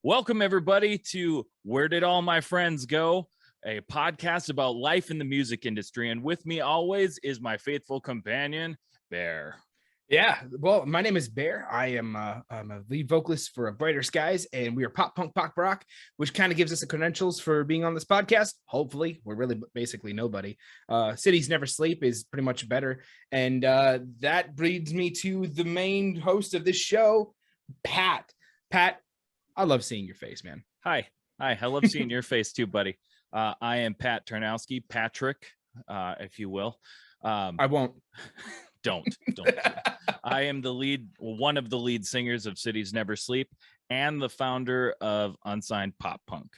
Welcome, everybody, to Where Did All My Friends Go? A podcast about life in the music industry. And with me always is my faithful companion, Bear. Yeah, well, my name is Bear. I'm a lead vocalist for Brighter Skies, and we are pop punk pop rock, which kind of gives us the credentials for being on this podcast. Hopefully, we're really basically nobody. Cities Never Sleep is pretty much better, and that brings me to the main host of this show, Pat. Pat, I love seeing your face, man. Hi. I love seeing your face too, buddy. I am Pat Turnowski, Patrick, if you will. I won't. Don't. I am one of the lead singers of Cities Never Sleep and the founder of Unsigned Pop Punk.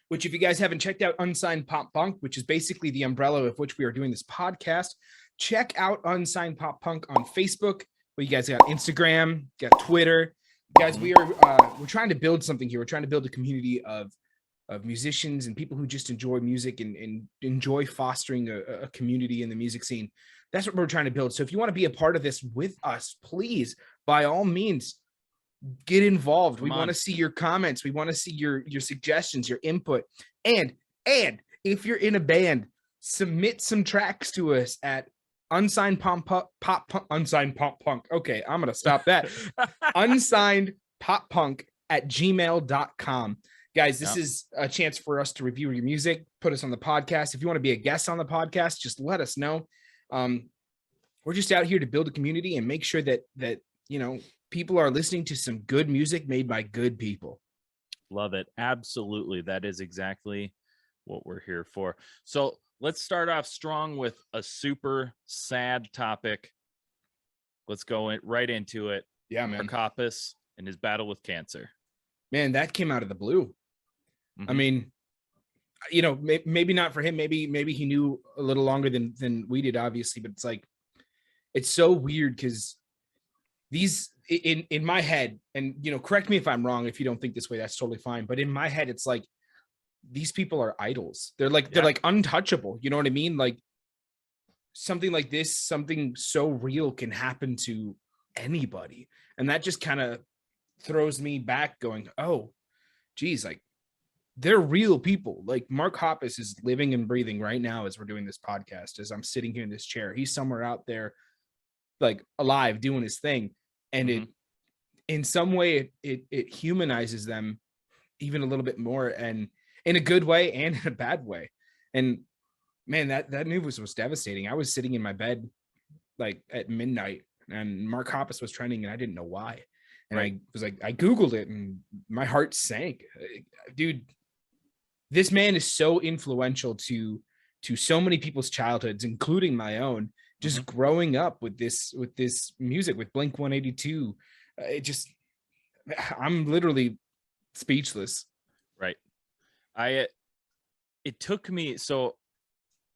Which, if you guys haven't checked out Unsigned Pop Punk, which is basically the umbrella of which we are doing this podcast, check out Unsigned Pop Punk on Facebook. You guys got Instagram, got Twitter. Guys, we're trying to build something here. We're trying to build a community of musicians and people who just enjoy music and enjoy fostering a community in the music scene. That's what we're trying to build. So if you want to be a part of this with us, please, by all means, get involved. We want to see your comments. We want to see your suggestions, your input. And if you're in a band, submit some tracks to us at Unsigned Pop Punk. Okay, I'm going to stop that. Unsigned Pop Punk at gmail.com. Guys, this is a chance for us to review your music, put us on the podcast. If you want to be a guest on the podcast, just let us know. We're just out here to build a community and make sure that people are listening to some good music made by good people. Love it. Absolutely. That is exactly what we're here for. So let's start off strong with a super sad topic. Let's go right into it. Yeah, man. Mark Hoppus and his battle with cancer. Man, that came out of the blue. Mm-hmm. I mean, maybe not for him. Maybe he knew a little longer than we did, obviously. But it's so weird because these in my head, and correct me if I'm wrong. If you don't think this way, that's totally fine. But in my head, it's like these people are idols. They're like untouchable. You know what I mean? Like something like this, something so real can happen to anybody, and that just kind of throws me back, going, "Oh, geez, like." They're real people. Like Mark Hoppus is living and breathing right now as we're doing this podcast, as I'm sitting here in this chair. He's somewhere out there, like alive, doing his thing. And it, in some way, it humanizes them even a little bit more, and in a good way and in a bad way. And man, that news was devastating. I was sitting in my bed like at midnight, and Mark Hoppus was trending, and I didn't know why. And I was like, I Googled it, and my heart sank. Dude, this man is so influential to so many people's childhoods, including my own, just growing up with this music, with Blink 182. I'm literally speechless. Right. It took me, so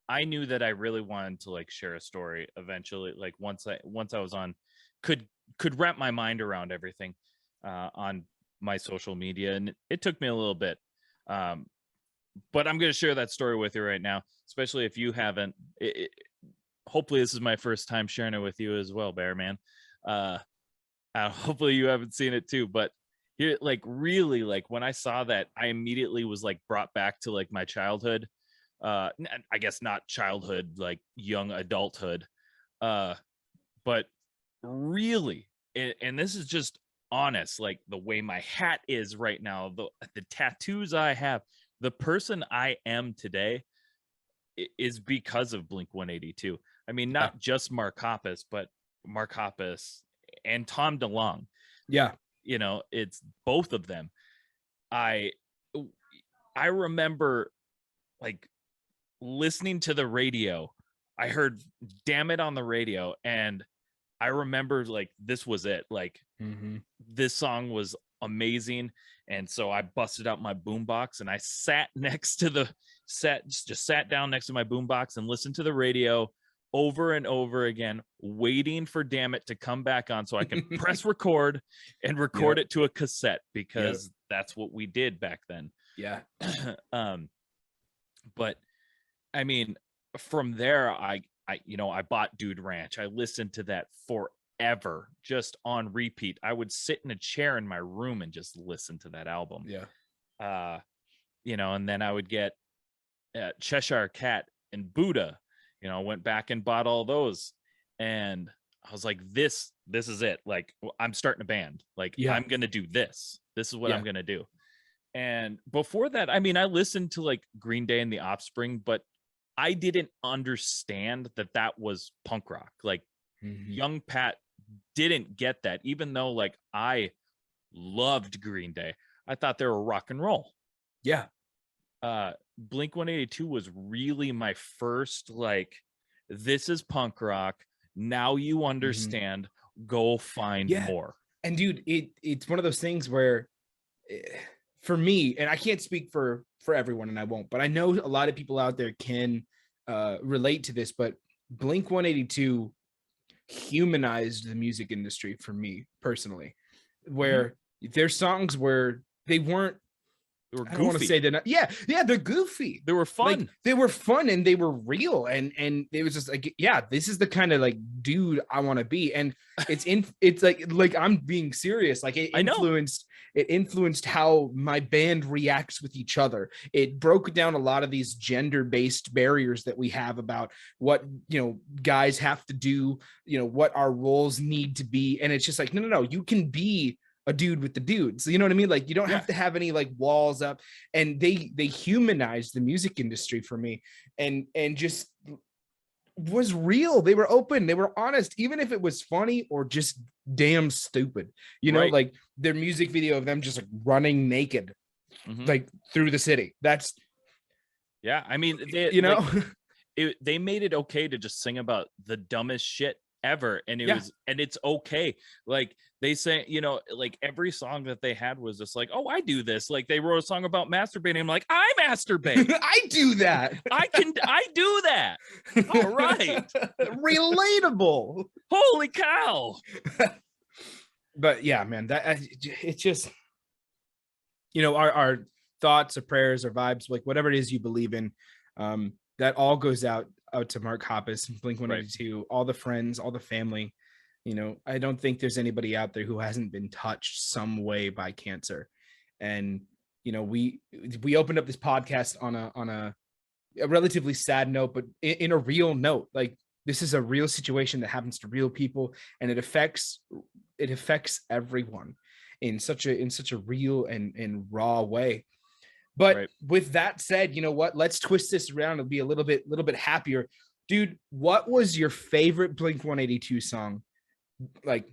I knew that I really wanted to like share a story eventually. Like once I was on, could wrap my mind around everything on my social media. And it took me a little bit. But I'm going to share that story with you right now, especially if you haven't. Hopefully, this is my first time sharing it with you as well, Bear Man. Hopefully, you haven't seen it too. But here, like, really, like when I saw that, I immediately was like brought back to like my childhood. I guess not childhood, like young adulthood. But really, and this is just honest, like the way my hat is right now, the tattoos I have. The person I am today is because of Blink 182. I mean, not just Mark Hoppus, but Mark Hoppus and Tom DeLonge. Yeah. It's both of them. I remember like listening to the radio. I heard "Damn It" on the radio, and I remember like this was it. Like this song was amazing. And so I busted out my boombox and I sat next to just sat down next to my boombox and listened to the radio over and over again, waiting for "Damn It" to come back on so I could press record and record it to a cassette, because that's what we did back then. Yeah. But I mean, from there, I bought Dude Ranch. I listened to that ever, just on repeat. I would sit in a chair in my room and just listen to that album. And then I would get Cheshire Cat and Buddha. Went back and bought all those, and I was like, this is it. Like, I'm starting a band. Like, I'm gonna do this. This is what I'm gonna do. And before that, I mean, I listened to like Green Day and The Offspring, but I didn't understand that was punk rock. Like, young Pat didn't get that, even though like I loved Green Day. I thought they were rock and roll. Blink 182 was really my first, like, this is punk rock. Now you understand. Go find more. And dude, it's one of those things where for me, and I can't speak for everyone, and I won't, but I know a lot of people out there can relate to this, but Blink 182 humanized the music industry for me personally, where their songs were, they weren't, they were I don't want to say they're not. They're goofy. They were fun. Like, they were fun and they were real. And it was just like, this is the kind of like dude I want to be. And it's like I'm being serious. Like it influenced how my band reacts with each other. It broke down a lot of these gender-based barriers that we have about what, guys have to do, what our roles need to be. And it's just like, no, you can be a dude with the dudes, you know what I mean? Like, you don't have to have any like walls up. And they humanized the music industry for me, and just was real. They were open, they were honest, even if it was funny or just damn stupid, like their music video of them just like running naked like through the city. That's I mean, they made it okay to just sing about the dumbest shit ever, and it's okay. Like, they say, like every song that they had was just like, oh, I do this. Like, they wrote a song about masturbating. I'm like, I masturbate. I do that. I do that. All right. Relatable. Holy cow. But yeah, man, that it's just, our thoughts or prayers or vibes, like whatever it is you believe in, that all goes out to Mark Hoppus, Blink 182, all the friends, all the family. I don't think there's anybody out there who hasn't been touched some way by cancer. And we opened up this podcast on a relatively sad note, but in a real note. Like, this is a real situation that happens to real people, and it affects everyone in such a real and raw way. But with that said, you know what? Let's twist this around and be a little bit happier. Dude, what was your favorite Blink 182 song? Like,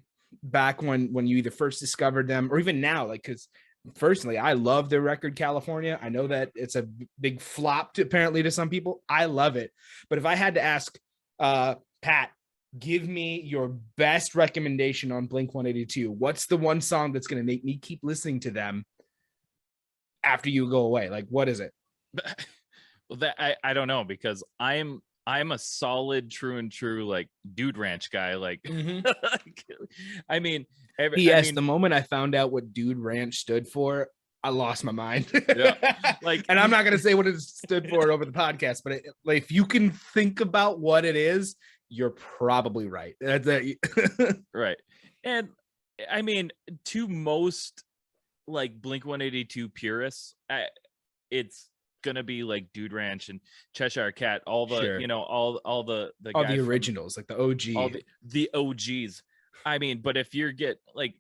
back when you either first discovered them, or even now? Like, because personally, I love their record California. I know that it's a big flop apparently to some people. I love it. But if I had to ask, Pat, give me your best recommendation on Blink 182. What's the one song that's going to make me keep listening to them after you go away? Like, what is it? Well, that I don't know, because I'm a solid true like Dude Ranch guy. Like, I mean, the moment I found out what Dude Ranch stood for, I lost my mind. Like, and I'm not gonna say what it stood for over the podcast, but like, if you can think about what it is, you're probably right. Right. And I mean, to most like Blink 182 purists, it's gonna be like Dude Ranch and Cheshire Cat, all the all the originals, like the OG, all the OGs. I mean, but if you get like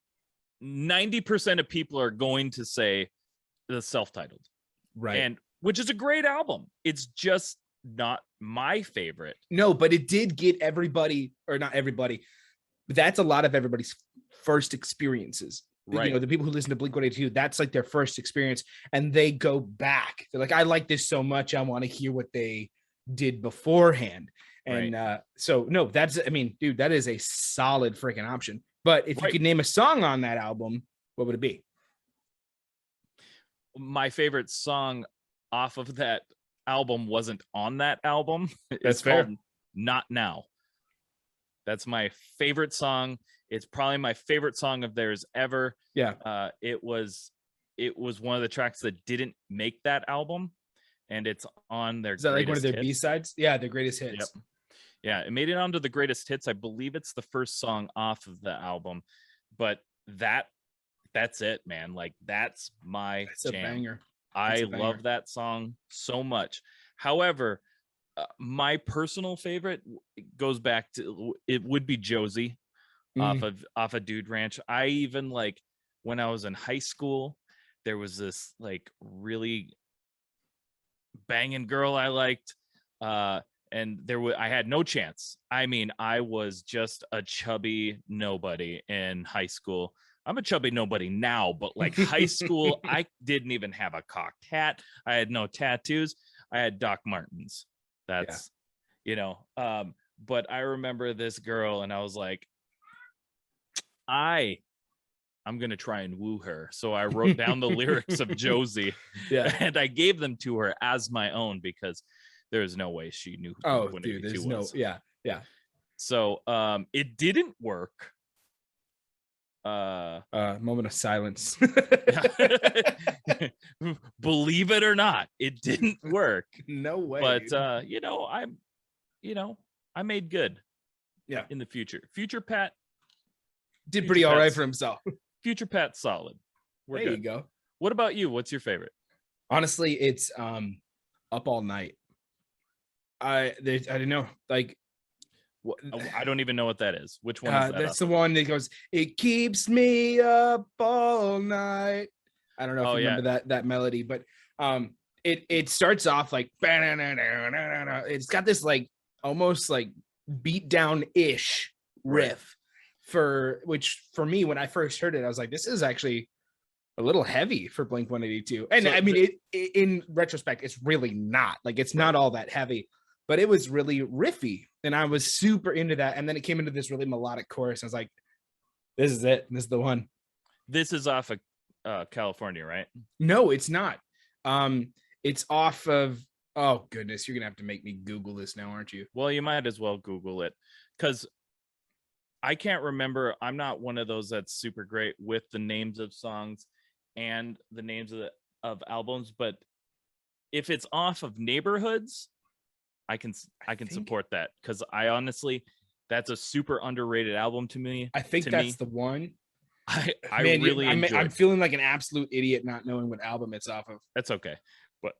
90% of people are going to say the self-titled, right? And which is a great album. It's just not my favorite. No, but it did get everybody, or not everybody, but that's a lot of everybody's first experiences. Right. The people who listen to Blink 182, that's like their first experience, and they go back. They're like, I like this so much, I want to hear what they did beforehand. And so no, dude, that is a solid freaking option. But if you could name a song on that album, what would it be? My favorite song off of that album wasn't on that album. That's fair. Called Not Now. That's my favorite song. It's probably my favorite song of theirs ever. Yeah. It was one of the tracks that didn't make that album, and it's on their. Is that like one of their hits. B-sides? Yeah, their greatest hits. Yep. Yeah, it made it onto the greatest hits. I believe it's the first song off of the album, but that's it, man. Like that's my It's a jam. banger. I a banger. love that song so much. However, my personal favorite goes back to, it would be Josie off of Dude Ranch. I even, like, when I was in high school, there was this like really banging girl I liked, and I had no chance. I mean, I was just a chubby nobody in high school. I'm a chubby nobody now, but like high school, I didn't even have a cocked hat. I had no tattoos. I had Doc Martens. That's, but I remember this girl and I was like, I'm going to try and woo her. So I wrote down the lyrics of Josie and I gave them to her as my own because there's no way she knew who dude, there's was. Yeah. So it didn't work. Moment of silence. Believe it or not, it didn't work. No way. But I made good. Yeah. In the future Pat did pretty all right for himself. Future Pat's solid. There you go. What about you? What's your favorite? Honestly, it's Up All Night. I don't know, like, I don't even know what that is. Which one is that? That's the one that goes, it keeps me up all night. I don't know if you remember that melody, but it starts off like, it's got this like almost like beat down ish riff, which for me, when I first heard it, I was like, this is actually a little heavy for Blink-182. And so, I mean, in retrospect, it's really not. Like, it's not all that heavy, but it was really riffy. And I was super into that. And then it came into this really melodic chorus. I was like, this is it. This is the one. This is off of California, right? No, it's not. It's off of, oh, goodness. You're going to have to make me Google this now, aren't you? Well, you might as well Google it because I can't remember. I'm not one of those that's super great with the names of songs and the names of albums, but if it's off of Neighborhoods, I can support that because I honestly, that's a super underrated album to me. I think that's the one. I'm feeling like an absolute idiot not knowing what album it's off of. That's okay, but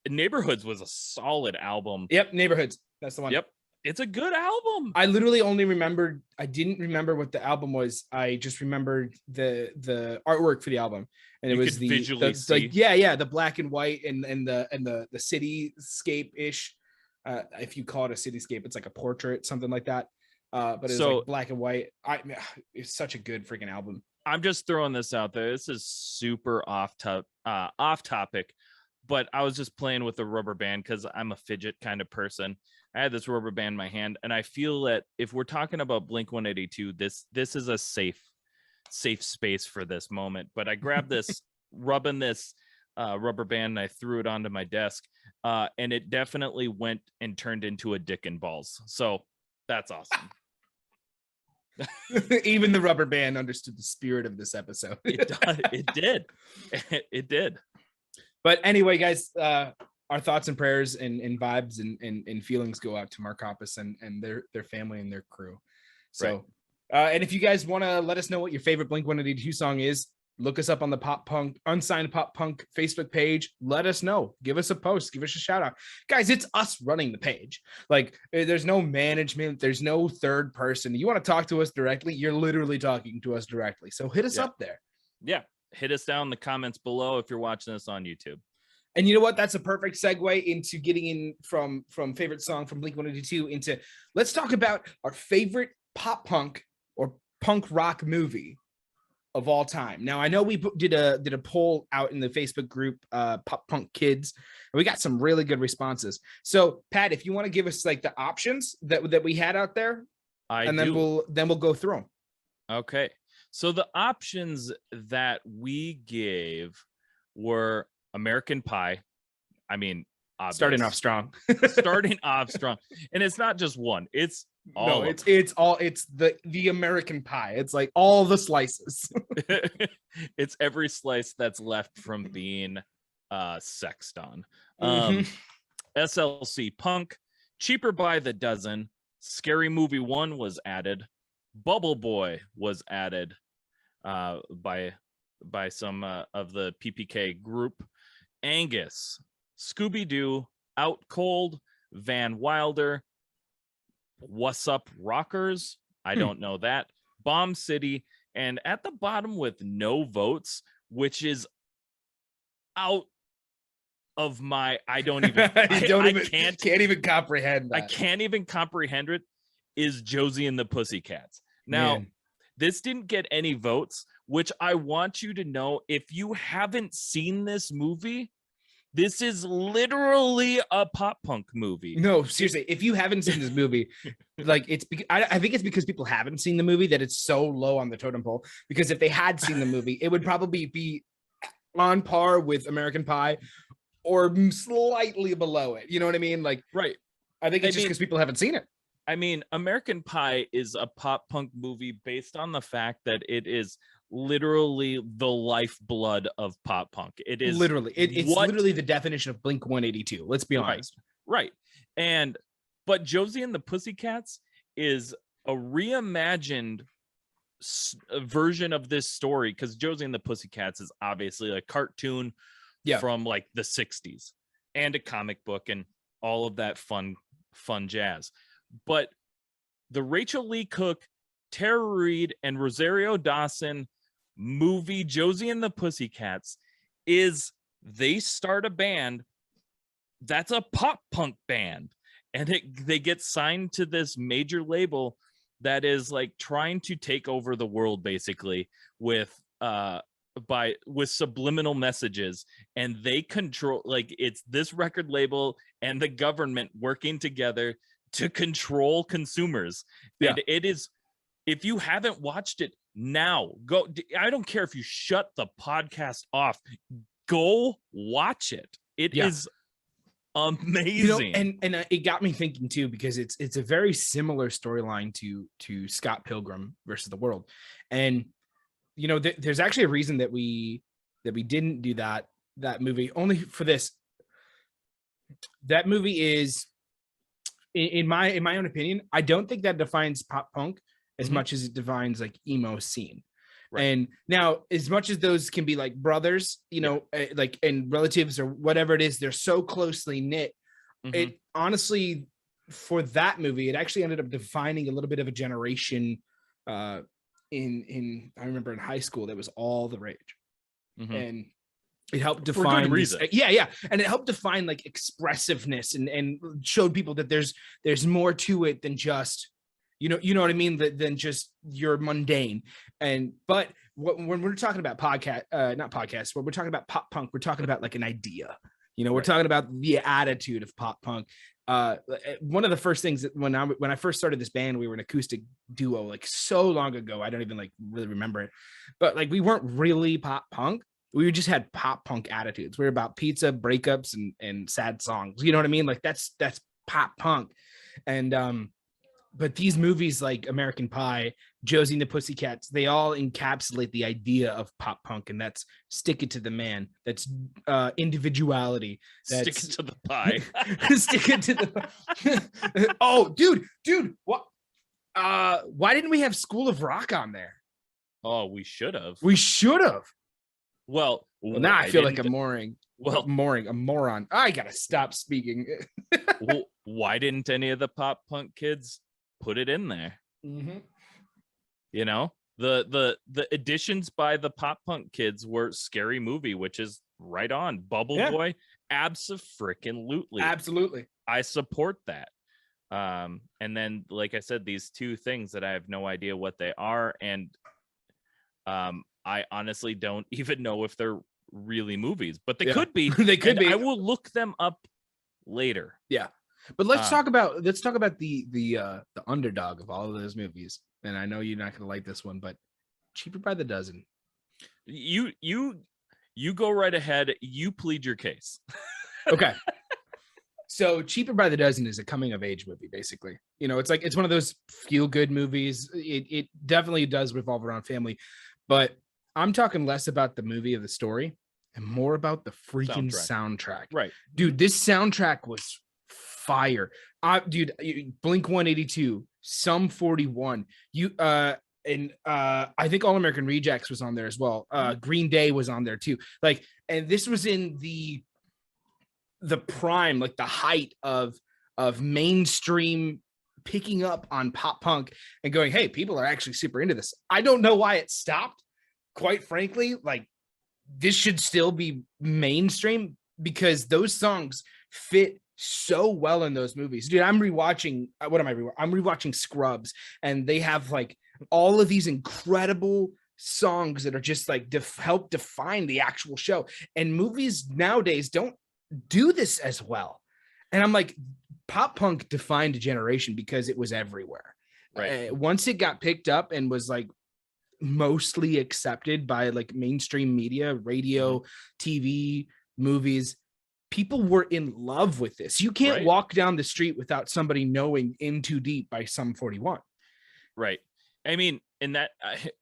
Neighborhoods was a solid album. Yep, Neighborhoods. That's the one. Yep. It's a good album. I literally only remembered, I didn't remember what the album was. I just remembered the artwork for the album. And it was the black and white and the cityscape-ish. If you call it a cityscape, it's like a portrait, something like that. But it's like black and white. It's such a good freaking album. I'm just throwing this out there. This is super off topic, but I was just playing with the rubber band because I'm a fidget kind of person. I had this rubber band in my hand, and I feel that if we're talking about Blink-182, this is a safe space for this moment. But I grabbed this, rubbing this rubber band, and I threw it onto my desk, and it definitely went and turned into a dick and balls. So that's awesome. Even the rubber band understood the spirit of this episode. It did. But anyway, guys, our thoughts and prayers and vibes and feelings go out to Mark Hoppus and their family and their crew. So, and if you guys want to let us know what your favorite Blink-182 song is, look us up on the Pop Punk Unsigned Pop Punk Facebook page. Let us know. Give us a post. Give us a shout out, guys. It's us running the page. Like, there's no management. There's no third person. You want to talk to us directly? You're literally talking to us directly. So hit us up there. Yeah, hit us down in the comments below if you're watching this on YouTube. And you know what? That's a perfect segue into getting in from favorite song from Blink-182 into, let's talk about our favorite pop punk or punk rock movie of all time. Now, I know we did a poll out in the Facebook group, Pop Punk Kids, and we got some really good responses. So, Pat, if you want to give us like the options that we had out there, then we'll go through them. Okay. So the options that we gave were American Pie. I mean, obvious. Starting off strong. And it's not just one. It's all. It's the American Pie. It's like all the slices. It's every slice that's left from being sexed on. SLC Punk, Cheaper by the Dozen, Scary Movie 1 was added. Bubble Boy was added by some of the PPK group. Angus, Scooby-Doo, Out Cold, Van Wilder, What's Up Rockers? I don't know that. Bomb City, and at the bottom with no votes, which is out of my can't even comprehend that. I can't even comprehend it, is Josie and the Pussycats. Now, this didn't get any votes, which I want you to know, if you haven't seen this movie, this is literally a pop punk movie. No, seriously, if you haven't seen this movie, like I think it's because people haven't seen the movie that it's so low on the totem pole. Because if they had seen the movie, it would probably be on par with American Pie or slightly below it. You know what I mean? Like, right. I think it's just because people haven't seen it. I mean, American Pie is a pop punk movie based on the fact that it is literally the lifeblood of pop punk. It is literally, it's literally the definition of Blink 182. Let's be honest. Right. But Josie and the Pussycats is a reimagined version of this story, because Josie and the Pussycats is obviously a cartoon from like the 60s and a comic book and all of that fun jazz. But the Rachel Lee Cook, Tara Reid, and Rosario Dawson movie Josie and the Pussycats is they start a band that's a pop punk band, and they get signed to this major label that is like trying to take over the world basically with subliminal messages, and they control, like, it's this record label and the government working together to control consumers. And it is, if you haven't watched it, now go. I don't care if you shut the podcast off, go watch it. It is amazing. And it got me thinking too, because it's a very similar storyline to Scott Pilgrim versus the World. And there's actually a reason that we didn't do that movie only for this. That movie is, in my own opinion, I don't think that defines pop punk as much as it defines like emo scene. Right. And now, as much as those can be like brothers, like, and relatives or whatever it is, they're so closely knit. It honestly, for that movie, it actually ended up defining a little bit of a generation. I remember in high school, that was all the rage. And it helped define reason. And it helped define like expressiveness and showed people that there's more to it than just, you know what I mean, than just your mundane. But when we're talking about not podcasts, when we're talking about pop punk, we're talking about like an idea. We're talking about the attitude of pop punk. One of the first things that when I first started this band, we were an acoustic duo like so long ago. I don't even like really remember it, but like we weren't really pop punk. We just had pop punk attitudes. We were about pizza, breakups, and sad songs. You know what I mean? Like that's pop punk. And but these movies like American Pie, Josie and the Pussycats, they all encapsulate the idea of pop punk, and that's stick it to the man. That's individuality. That's stick it to the pie. Stick it to the. Oh, dude, what? Why didn't we have School of Rock on there? Oh, we should have. Well, now I feel like a moron. I gotta stop speaking. Well, why didn't any of the pop punk kids put it in there? The additions by the pop punk kids were Scary Movie, which is right on. Bubble Boy, absolutely. I support that. And then, like I said, these two things that I have no idea what they are, and I honestly don't even know if they're really movies, but they could be. They could be. I will look them up later. Yeah. But let's talk about the underdog of all of those movies. And I know you're not going to like this one, but Cheaper by the Dozen. You go right ahead. You plead your case. Okay. So Cheaper by the Dozen is a coming of age movie, basically. It's one of those feel good movies. It definitely does revolve around family, but I'm talking less about the movie of the story and more about the freaking soundtrack. Right. Dude, this soundtrack was fire. Dude, Blink 182, Sum 41. I think All American Rejects was on there as well. Green Day was on there too. Like, and this was in the prime, like the height of mainstream picking up on pop punk and going, hey, people are actually super into this. I don't know why it stopped. Quite frankly, like, this should still be mainstream because those songs fit so well in those movies. Dude, I'm rewatching. What am I rewatching? I'm rewatching Scrubs, and they have like all of these incredible songs that are just like help define the actual show. And movies nowadays don't do this as well. And I'm like, pop punk defined a generation because it was everywhere. Right. Once it got picked up and was like mostly accepted by like mainstream media, radio, TV, movies, people were in love with this. You can't walk down the street without somebody knowing In Too Deep by Sum 41. Right. I mean, in that,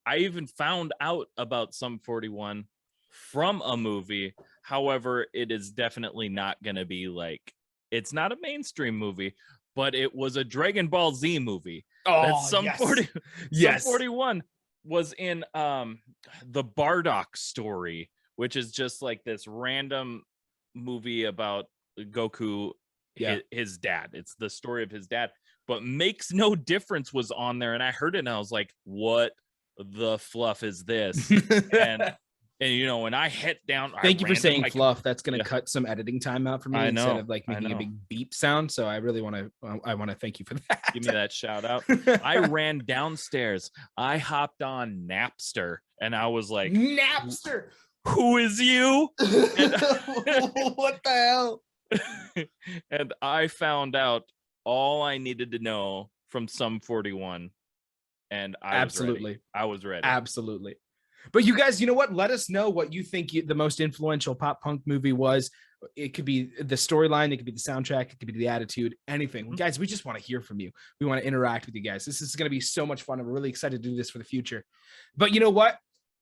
I even found out about Sum 41 from a movie. However, it is definitely not going to be like, it's not a mainstream movie, but it was a Dragon Ball Z movie. Oh, Sum yes. 40, Yes. Sum 41 was in the Bardock story, which is just like this random movie about Goku, his dad. It's the story of his dad, but Makes No Difference was on there, and I heard it and I was like, what the fluff is this? and you know, when I hit down, thank you for saying fluff. That's going to cut some editing time out for me instead of like making a big beep sound. So I really want to thank you for that. Give me that shout out. I ran downstairs. I hopped on Napster and I was like, Napster, who is you? And, what the hell? And I found out all I needed to know from Sum 41. And I was ready. Absolutely. But you guys, you know what? Let us know what you think the most influential pop punk movie was. It could be the storyline, it could be the soundtrack, it could be the attitude, anything. Mm-hmm. Guys, we just want to hear from you. We want to interact with you guys. This is going to be so much fun. I'm really excited to do this for the future. But you know what?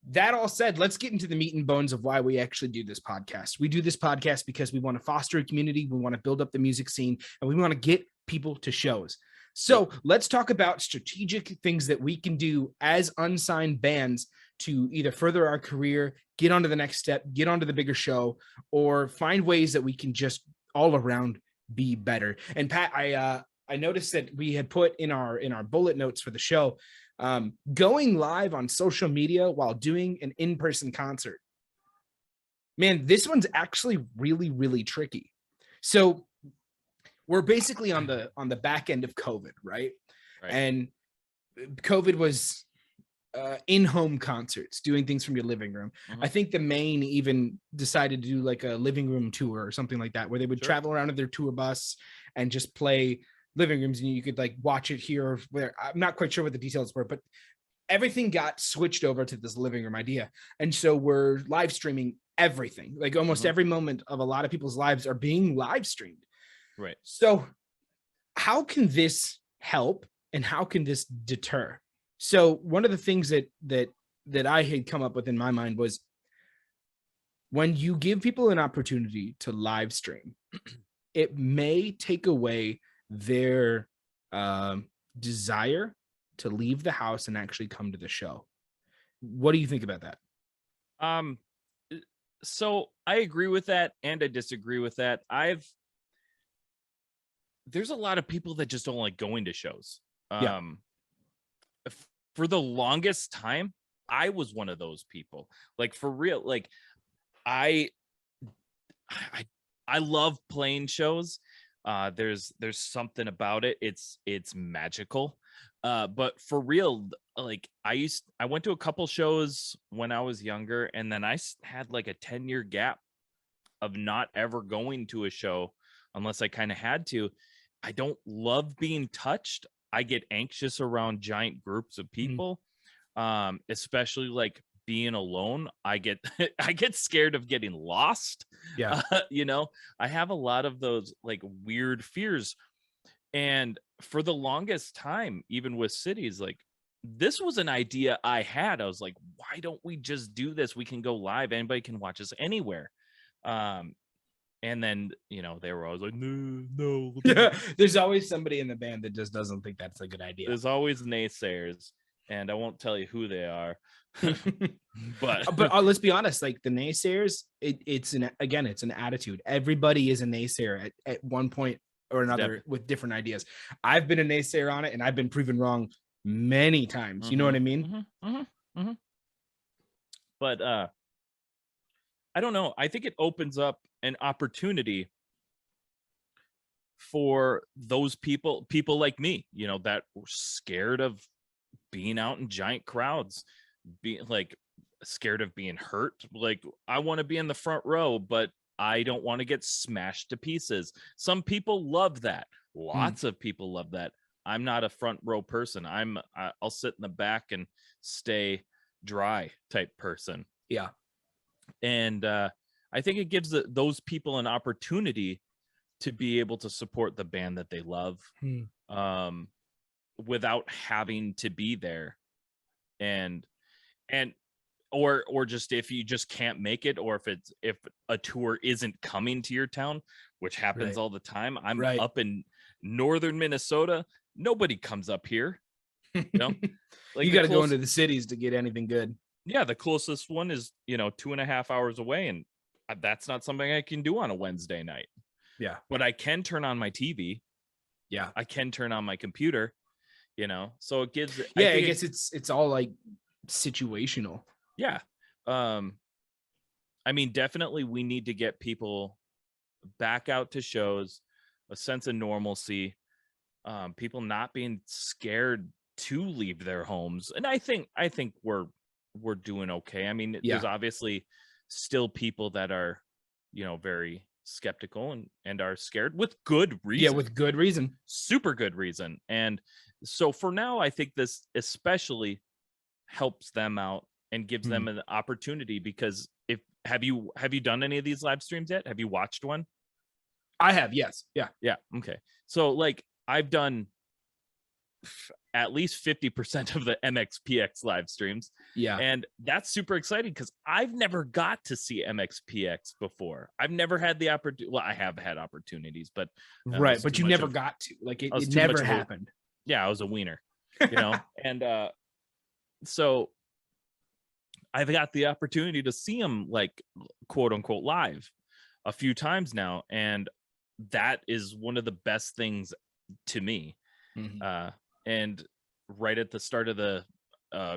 That all said, let's get into the meat and bones of why we actually do this podcast. We do this podcast because we want to foster a community. We want to build up the music scene, and we want to get people to shows. So let's talk about strategic things that we can do as unsigned bands to either further our career, get onto the next step, get onto the bigger show, or find ways that we can just all around be better. And Pat, I noticed that we had put in our bullet notes for the show, going live on social media while doing an in-person concert. Man, this one's actually really, really tricky. So we're basically on the back end of COVID, right? And COVID was in-home concerts, doing things from your living room. I think the Maine even decided to do like a living room tour or something like that, where they would travel around in their tour bus and just play living rooms, and you could like watch it here or where. I'm not quite sure what the details were, but everything got switched over to this living room idea. And so we're live streaming everything. Like almost every moment of a lot of people's lives are being live streamed. Right. So how can this help and how can this deter? So one of the things that I had come up with in my mind was, when you give people an opportunity to live stream, it may take away their desire to leave the house and actually come to the show. What do you think about that? So I agree with that and I disagree with that. There's a lot of people that just don't like going to shows. For the longest time, I was one of those people. Like, for real, like I love playing shows. There's something about it. It's magical. But for real, like I went to a couple shows when I was younger, and then I had like a 10-year gap of not ever going to a show unless I kind of had to. I don't love being touched. I get anxious around giant groups of people, especially like being alone. I get scared of getting lost. Yeah. You know, I have a lot of those like weird fears. And for the longest time, even with cities, like this was an idea I had. I was like, why don't we just do this? We can go live. Anybody can watch us anywhere. And then, they were always like, no. Yeah, there's always somebody in the band that just doesn't think that's a good idea. There's always naysayers, and I won't tell you who they are. but let's be honest, like the naysayers, it's an attitude. Everybody is a naysayer at one point or another with different ideas. I've been a naysayer on it, and I've been proven wrong many times. You know what I mean? But I don't know. I think it opens up an opportunity for those people like me, that were scared of being out in giant crowds, being like scared of being hurt. Like, I want to be in the front row, but I don't want to get smashed to pieces. Some people love that. Lots of people love that. I'm not a front row person. I'll sit in the back and stay dry type person. Yeah. And I think it gives those people an opportunity to be able to support the band that they love, without having to be there. And or just if you just can't make it, or if a tour isn't coming to your town, which happens all the time. I'm up in northern Minnesota. Nobody comes up here. Like, you got to go into the cities to get anything good. Yeah, the closest one is 2.5 hours away, and that's not something I can do on a Wednesday night. Yeah, but I can turn on my TV. Yeah, I can turn on my computer. So it gives. Yeah, I guess it's all like situational. Yeah. I mean, definitely we need to get people back out to shows, a sense of normalcy, people not being scared to leave their homes. And I think we're doing okay. I mean, there's obviously still people that are, very skeptical and are scared with good reason. Yeah, with good reason. Super good reason. And so for now, I think this especially helps them out and gives them an opportunity, because have you done any of these live streams yet? Have you watched one? I have, yes. Yeah. Okay. So like I've done at least 50% of the MXPX live streams. Yeah. And that's super exciting because I've never got to see MXPX before. I've never had the opportunity. Well, I have had opportunities, but right. But you never got to, like, it never happened. Yeah. I was a wiener, and so I've got the opportunity to see them, like, quote unquote live a few times now. And that is one of the best things to me. And right at the start of the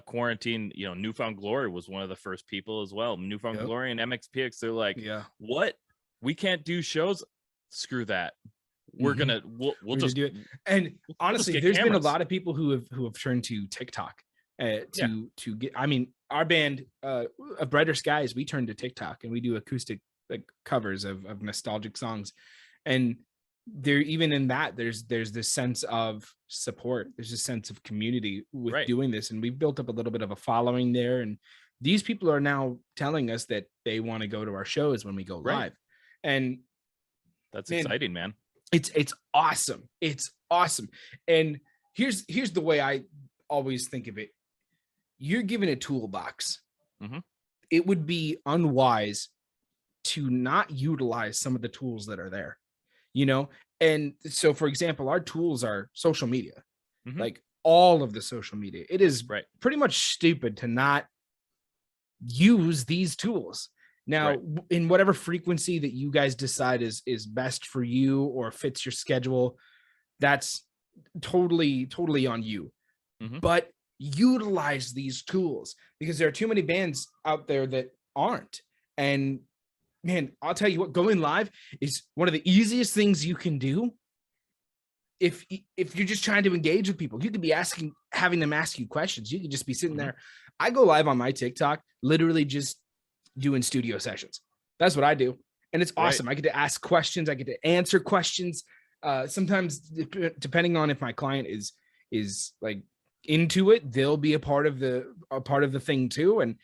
quarantine, Newfound Glory was one of the first people as well. Newfound Glory and MXPX, they're like, what? We can't do shows? Screw that. We're gonna we'll just do it. And honestly, there's been a lot of people who have turned to TikTok to get. I mean, our band of Brighter Skies, we turned to TikTok and we do acoustic like covers of nostalgic songs, and there, even in that, there's this sense of support. There's a sense of community with doing this, and we've built up a little bit of a following there. And these people are now telling us that they want to go to our shows when we go live, and that's exciting, man. It's awesome. It's awesome. And here's the way I always think of it. You're given a toolbox. It would be unwise to not utilize some of the tools that are there, And so, for example, our tools are social media, like all of the social media. It is pretty much stupid to not use these tools. Now, in whatever frequency that you guys decide is best for you or fits your schedule, that's totally on you. But utilize these tools, because there are too many bands out there that aren't. And man, I'll tell you what, going live is one of the easiest things you can do. If you're just trying to engage with people, you could be having them ask you questions. You could just be sitting there. I go live on my TikTok, literally just doing studio sessions. That's what I do. And it's awesome. I get to ask questions. I get to answer questions. Sometimes depending on if my client is like into it, they'll be a part of the thing too. And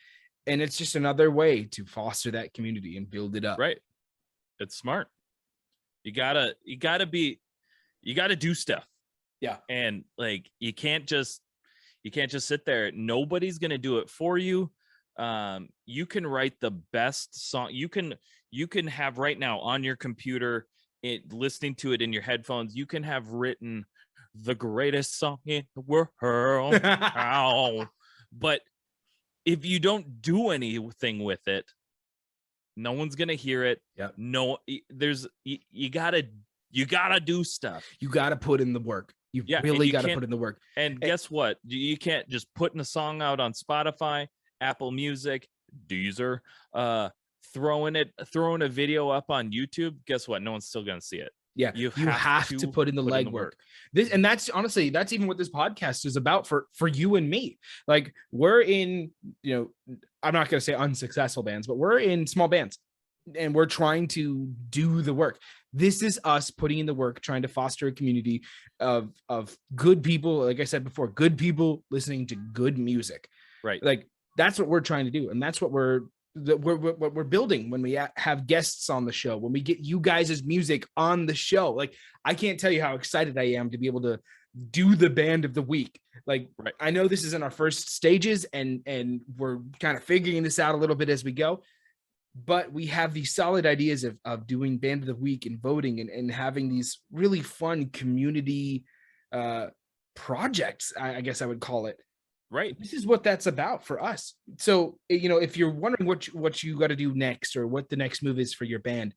it's just another way to foster that community and build it up. Right. It's smart. You gotta do stuff. Yeah. And like, you can't just sit there. Nobody's going to do it for you. You can write the best song. You you can have right now on your computer, listening to it in your headphones, you can have written the greatest song in the world. Ow. But if you don't do anything with it, no one's gonna hear it. Yep. No, you gotta do stuff. You gotta put in the work. You really gotta put in the work. And guess what? You can't just putting a song out on Spotify, Apple Music, Deezer, throwing a video up on YouTube. Guess what? No one's still gonna see it. Yeah, you have to put in the legwork. And that's honestly, that's even what this podcast is about for you and me. Like, we're in, I'm not going to say unsuccessful bands, but we're in small bands and we're trying to do the work. This is us putting in the work, trying to foster a community of good people. Like I said before, good people listening to good music. Right. Like, that's what we're trying to do. And that's what we're building when we have guests on the show, when we get you guys' music on the show. Like, I can't tell you how excited I am to be able to do the band of the week. Like, right. I know this is in our first stages and we're kind of figuring this out a little bit as we go, but we have these solid ideas of doing band of the week and voting and having these really fun community projects, I guess I would call it. Right. This is what that's about for us. So, if you're wondering what you got to do next or what the next move is for your band,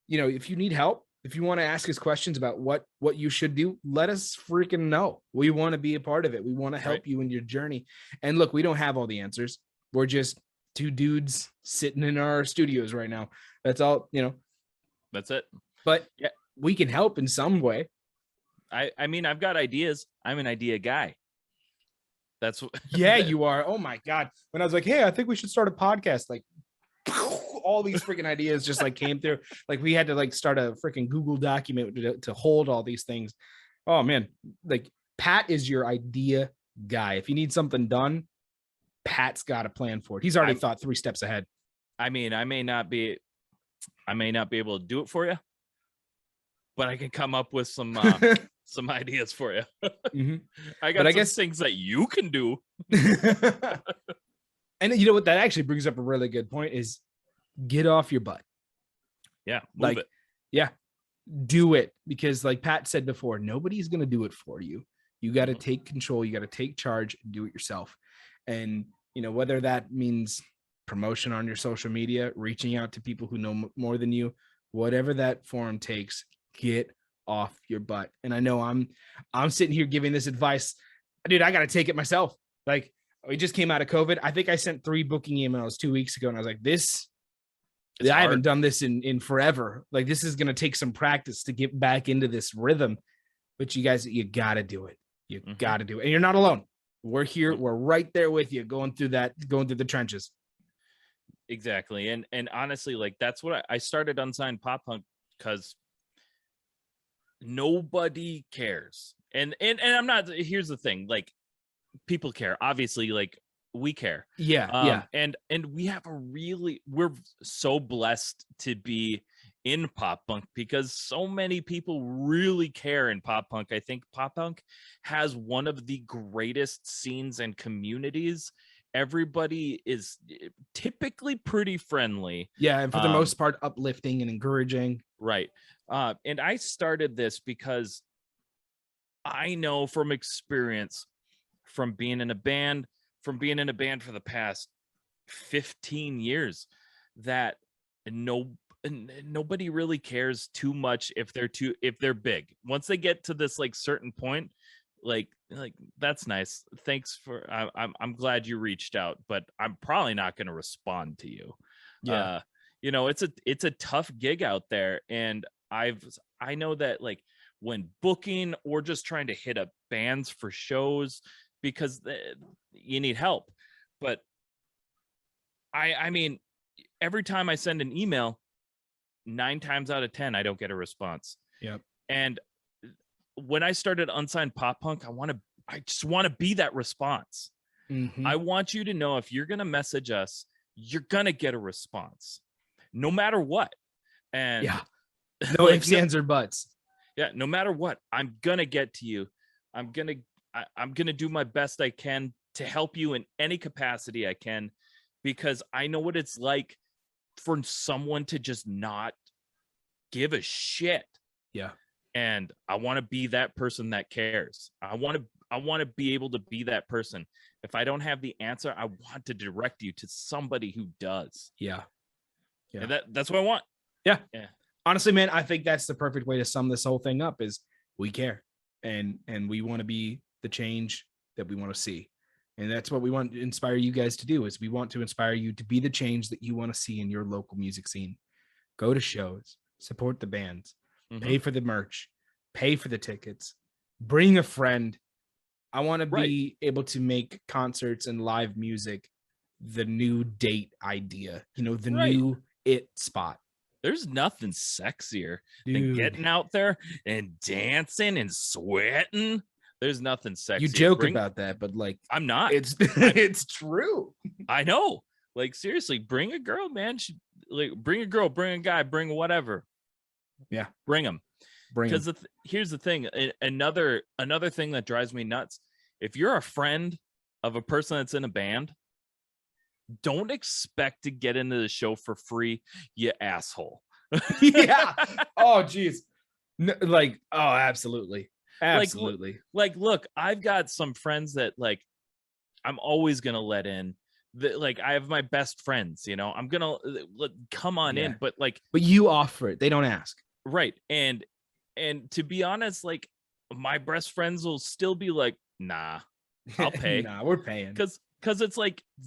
if you need help, if you want to ask us questions about what you should do, let us freaking know. We want to be a part of it. We want to help you in your journey. And look, we don't have all the answers. We're just two dudes sitting in our studios right now. That's all, That's it. But yeah, we can help in some way. I mean, I've got ideas. I'm an idea guy. That's what yeah, you are. Oh my God. When I was like, hey, I think we should start a podcast, like all these freaking ideas just like came through. Like, we had to like start a freaking Google document to hold all these things. Oh man. Like, Pat is your idea guy. If you need something done, Pat's got a plan for it. He's already thought 3 steps ahead. I mean, I may not be able to do it for you, but I can come up with some some ideas for you. Mm-hmm. I guess things that you can do. And you know what? That actually brings up a really good point is get off your butt. Yeah. Move it. Yeah. Do it. Because like Pat said before, nobody's going to do it for you. You got to take control. You got to take charge and do it yourself. And, whether that means promotion on your social media, reaching out to people who know more than you, whatever that form takes, get off your butt. And I know I'm sitting here giving this advice, dude. I got to take it myself. Like, we just came out of COVID. I think I sent 3 booking emails 2 weeks ago, and I was like, I haven't done this in forever. Like, this is going to take some practice to get back into this rhythm. But you guys, you got to do it. You got to do it. And you're not alone. We're here. We're right there with you, going through the trenches. Exactly. And honestly, like, that's what I started Unsigned Pop Punk because nobody cares. And I'm not, here's the thing, like, people care, obviously, like, we care. Yeah. And we have we're so blessed to be in pop punk because so many people really care in pop punk. I think pop punk has one of the greatest scenes and communities. Everybody is typically pretty friendly. Yeah, and for the most part, uplifting and encouraging. Right. And I started this because I know from experience, from being in a band for the past 15 years, that nobody really cares too much if they're big. Once they get to this like certain point, like that's nice. Thanks for I'm glad you reached out, but I'm probably not going to respond to you. Yeah. It's a tough gig out there, and I know that, like, when booking or just trying to hit up bands for shows, because you need help. But I mean, every time I send an email, 9 times out of 10, I don't get a response. Yep. And when I started Unsigned Pop Punk, I just want to be that response. Mm-hmm. I want you to know, if you're going to message us, you're going to get a response no matter what. And yeah, no ifs, ands, or buts. Yeah. No matter what, I'm going to get to you. I'm going to do my best I can to help you in any capacity I can, because I know what it's like for someone to just not give a shit. Yeah. And I want to be that person that cares. I want to be able to be that person. If I don't have the answer, I want to direct you to somebody who does. Yeah. Yeah. And that's what I want. Yeah. Yeah. Honestly, man, I think that's the perfect way to sum this whole thing up is we care and we want to be the change that we want to see. And that's what we want to inspire you guys to do is we want to inspire you to be the change that you want to see in your local music scene. Go to shows, support the bands, pay for the merch, pay for the tickets, bring a friend. I want to be able to make concerts and live music the new date idea, the new it spot. There's nothing sexier than getting out there and dancing and sweating. There's nothing sexy. You joke about that, but like I'm not. It's true. I know. Like seriously, bring a girl, man. Bring a girl, bring a guy, bring whatever. Yeah, bring them. Because here's the thing. Another thing that drives me nuts. If you're a friend of a person that's in a band, don't expect to get into the show for free, you asshole. Yeah. Oh, geez. No, absolutely. Absolutely. Look, I've got some friends that I'm always gonna let in. I have my best friends, I'm gonna come on in, but you offer it, they don't ask. Right. And to be honest, my best friends will still be like, nah, I'll pay. Nah, we're paying. Because it's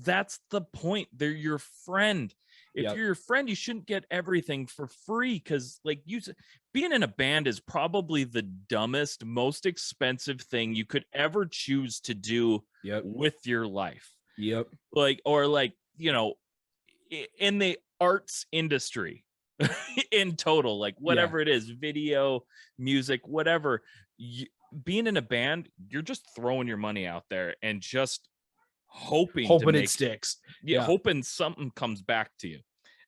that's the point. They're your friend. If you're your friend, you shouldn't get everything for free. Because being in a band is probably the dumbest, most expensive thing you could ever choose to do with your life. Yep. In the arts industry, in total, whatever it is, video, music, whatever, being in a band, you're just throwing your money out there and just hoping it sticks. Hoping something comes back to you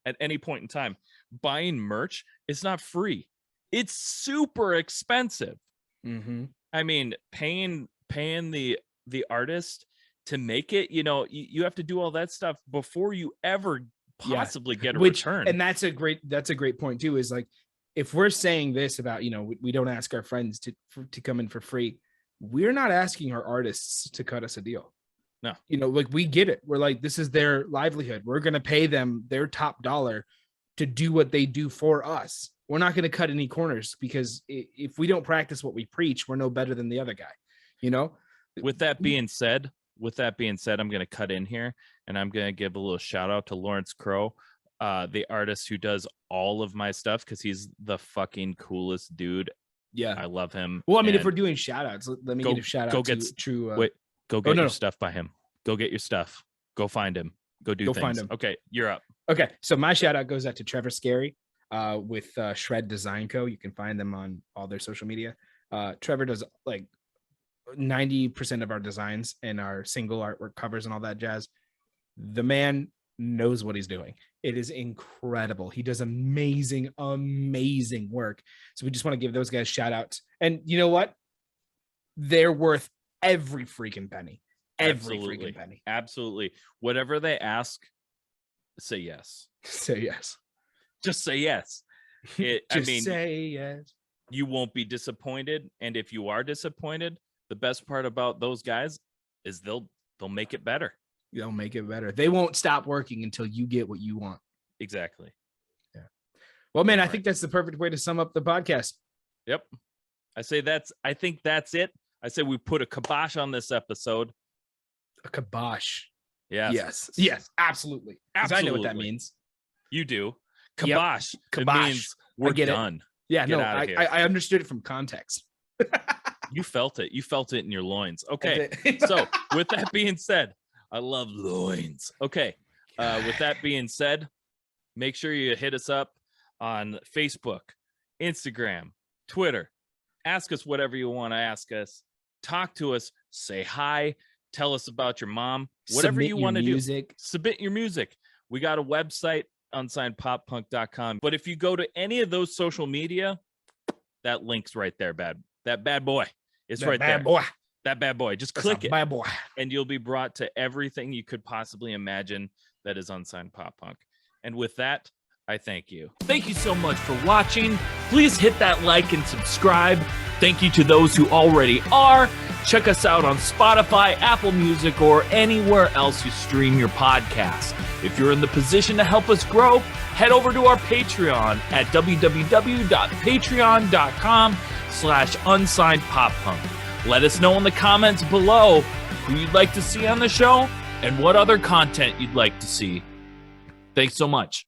at any point in time. Buying merch is not free. It's super expensive. I mean, paying the artist to make it, you have to do all that stuff before you ever possibly get a return. And that's a great point too, is if we're saying this about, we don't ask our friends to come in for free, we're not asking our artists to cut us a deal. No, we get it. We're this is their livelihood. We're going to pay them their top dollar to do what they do for us. We're not going to cut any corners because if we don't practice what we preach, we're no better than the other guy, With that being said, I'm going to cut in here and I'm going to give a little shout out to Lawrence Crow, the artist who does all of my stuff because he's the fucking coolest dude. Yeah. I love him. Well, I mean, if we're doing shout outs, let me give a shout out to True. Go get your stuff by him. Go get your stuff. Go find him. Go things. Find him. Okay, you're up. Okay, so my shout out goes out to Trevor Scary with Shred Design Co. You can find them on all their social media. Trevor does 90% of our designs and our single artwork covers and all that jazz. The man knows what he's doing. It is incredible. He does amazing work. So we just want to give those guys shout outs. And you know what? They're worth every freaking penny. Freaking penny. Absolutely. Whatever they ask, say yes. Say yes. Just say yes. Say yes. You won't be disappointed. And if you are disappointed, the best part about those guys is they'll make it better. They'll make it better. They won't stop working until you get what you want. Exactly. Yeah. Well, man, I think that's the perfect way to sum up the podcast. Yep. I think that's it. I say we put a kibosh on this episode. A kibosh. Yes. Yes, absolutely. I know what that means. You do. Kibosh. Yep. Kibosh. It means we're done. Yeah, get I understood it from context. You felt it. You felt it in your loins. Okay. So with that being said, I love loins. Okay. With that being said, make sure you hit us up on Facebook, Instagram, Twitter. Ask us whatever you want to ask us. Talk to us. Say hi. Tell us about your mom. Whatever you want to do. Submit your music. We got a website, unsignedpoppunk.com. But if you go to any of those social media, that link's right there, that bad boy. It's right there. That bad boy. Just click it. Bad boy. And you'll be brought to everything you could possibly imagine that is Unsigned Pop Punk. And with that, I thank you. Thank you so much for watching. Please hit that like and subscribe. Thank you to those who already are. Check us out on Spotify, Apple Music, or anywhere else you stream your podcast. If you're in the position to help us grow, head over to our Patreon at www.patreon.com/unsignedpoppunk. Let us know in the comments below who you'd like to see on the show and what other content you'd like to see. Thanks so much.